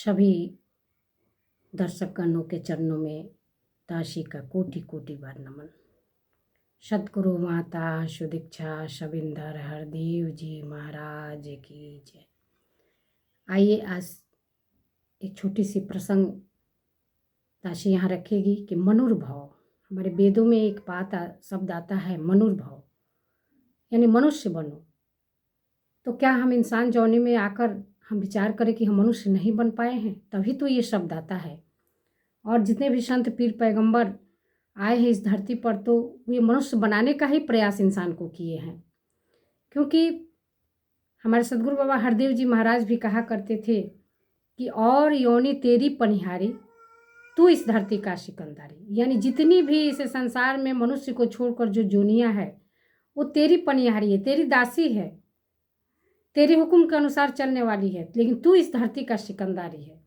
सभी दर्शकगणों के चरणों में दासी का कोटि कोटि बार नमन। सतगुरु माता सुदीक्षा शबिंदर हरदेव जी महाराज की जय। आइए आज एक छोटी सी प्रसंग दासी यहाँ रखेगी कि मनुर्भव। हमारे वेदों में एक शब्द आता है मनुर्भव, यानी मनुष्य बनो। तो क्या हम इंसान जौनी में आकर हम विचार करें कि हम मनुष्य नहीं बन पाए हैं? तभी तो ये शब्द आता है। और जितने भी संत पीर पैगंबर आए हैं इस धरती पर, तो ये मनुष्य बनाने का ही प्रयास इंसान को किए हैं। क्योंकि हमारे सदगुरु बाबा हरदेव जी महाराज भी कहा करते थे कि और योनि तेरी पनिहारी, तू इस धरती का सिकंदरी। यानी जितनी भी इस संसार में मनुष्य को छोड़कर जो जोनियाँ है वो तेरी पनिहारी है, तेरी दासी है, तेरे हुक्म के अनुसार चलने वाली है, लेकिन तू इस धरती का सिकंदरी है।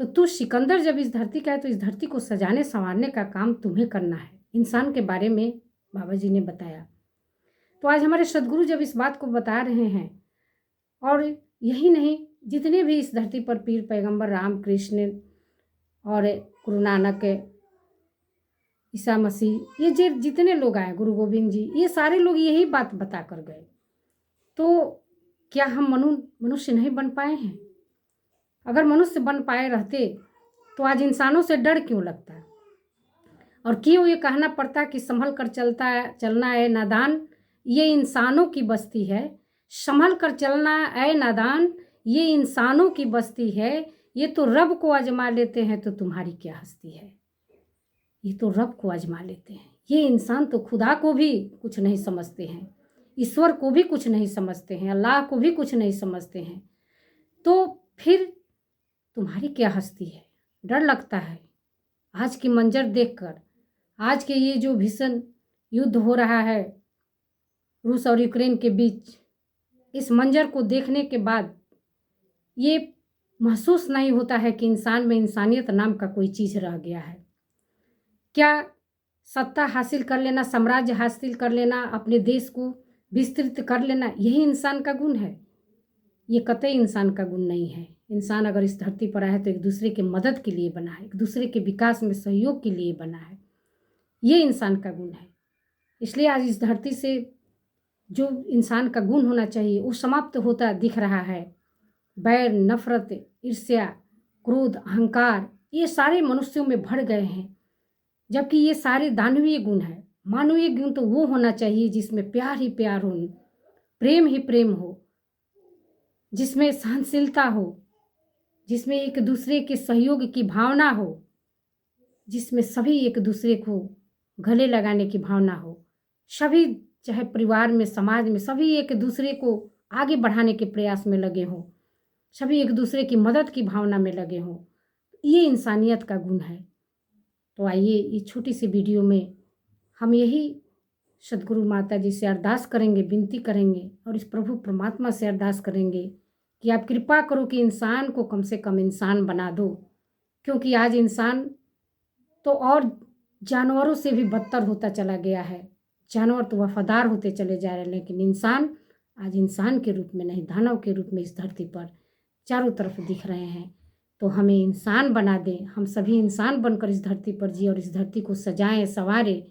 तो तू सिकंदर जब इस धरती का है तो इस धरती को सजाने संवारने का काम तुम्हें करना है। इंसान के बारे में बाबा जी ने बताया। तो आज हमारे सदगुरु जब इस बात को बता रहे हैं, और यही नहीं, जितने भी इस धरती पर पीर पैगंबर राम कृष्ण और गुरु नानक, ईसा मसीह, ये जितने लोग आए, गुरु गोविंद जी, ये सारे लोग यही बात बता कर गए। तो क्या हम मनुष्य नहीं बन पाए हैं? अगर मनुष्य बन पाए रहते तो आज इंसानों से डर क्यों लगता है? और क्यों ये कहना पड़ता कि संभल कर चलना है नादान, ये इंसानों की बस्ती है। संभल कर चलना है नादान, ये इंसानों की बस्ती है। ये तो रब को आजमा लेते हैं तो तुम्हारी क्या हस्ती है। ये तो रब को आजमा लेते हैं। ये इंसान तो खुदा को भी कुछ नहीं समझते हैं, ईश्वर को भी कुछ नहीं समझते हैं, अल्लाह को भी कुछ नहीं समझते हैं। तो फिर तुम्हारी क्या हस्ती है? डर लगता है आज की मंजर देखकर। आज के ये जो भीषण युद्ध हो रहा है रूस और यूक्रेन के बीच, इस मंजर को देखने के बाद ये महसूस नहीं होता है कि इंसान में इंसानियत नाम का कोई चीज़ रह गया है। क्या सत्ता हासिल कर लेना, साम्राज्य हासिल कर लेना, अपने देश को विस्तृत कर लेना, यही इंसान का गुण है? ये कतई इंसान का गुण नहीं है। इंसान अगर इस धरती पर आया है तो एक दूसरे के मदद के लिए बना है, एक दूसरे के विकास में सहयोग के लिए बना है। ये इंसान का गुण है। इसलिए आज इस धरती से जो इंसान का गुण होना चाहिए वो समाप्त होता दिख रहा है। बैर, नफरत, ईर्ष्या, क्रोध, अहंकार, ये सारे मनुष्यों में भर गए हैं, जबकि ये सारे दानवीय गुण है। मानवीय गुण तो वो होना चाहिए जिसमें प्यार ही प्यार हो, प्रेम ही प्रेम हो, जिसमें सहनशीलता हो, जिसमें एक दूसरे के सहयोग की भावना हो, जिसमें सभी एक दूसरे को गले लगाने की भावना हो। सभी, चाहे परिवार में, समाज में, सभी एक दूसरे को आगे बढ़ाने के प्रयास में लगे हों, सभी एक दूसरे की मदद की भावना में लगे हों। ये इंसानियत का गुण है। तो आइए इस छोटी सी वीडियो में हम यही सदगुरु माता जी से अरदास करेंगे, विनती करेंगे, और इस प्रभु परमात्मा से अरदास करेंगे कि आप कृपा करो कि इंसान को कम से कम इंसान बना दो। क्योंकि आज इंसान तो और जानवरों से भी बदतर होता चला गया है। जानवर तो वफादार होते चले जा रहे हैं, लेकिन इंसान आज इंसान के रूप में नहीं, दानव के रूप में इस धरती पर चारों तरफ दिख रहे हैं। तो हमें इंसान बना दें, हम सभी इंसान बनकर इस धरती पर जिए और इस धरती को सजाएं, संवारें।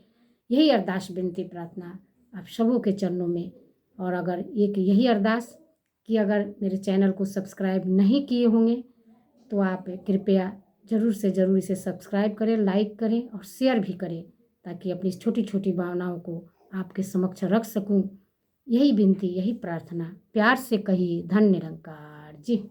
यही अरदास, विनती, प्रार्थना आप सबों के चरणों में। और अगर एक यही अरदास कि अगर मेरे चैनल को सब्सक्राइब नहीं किए होंगे तो आप कृपया ज़रूर से ज़रूर इसे सब्सक्राइब करें, लाइक करें और शेयर भी करें, ताकि अपनी छोटी छोटी भावनाओं को आपके समक्ष रख सकूं। यही विनती, यही प्रार्थना प्यार से कहिए। धन्य निरंकार जी।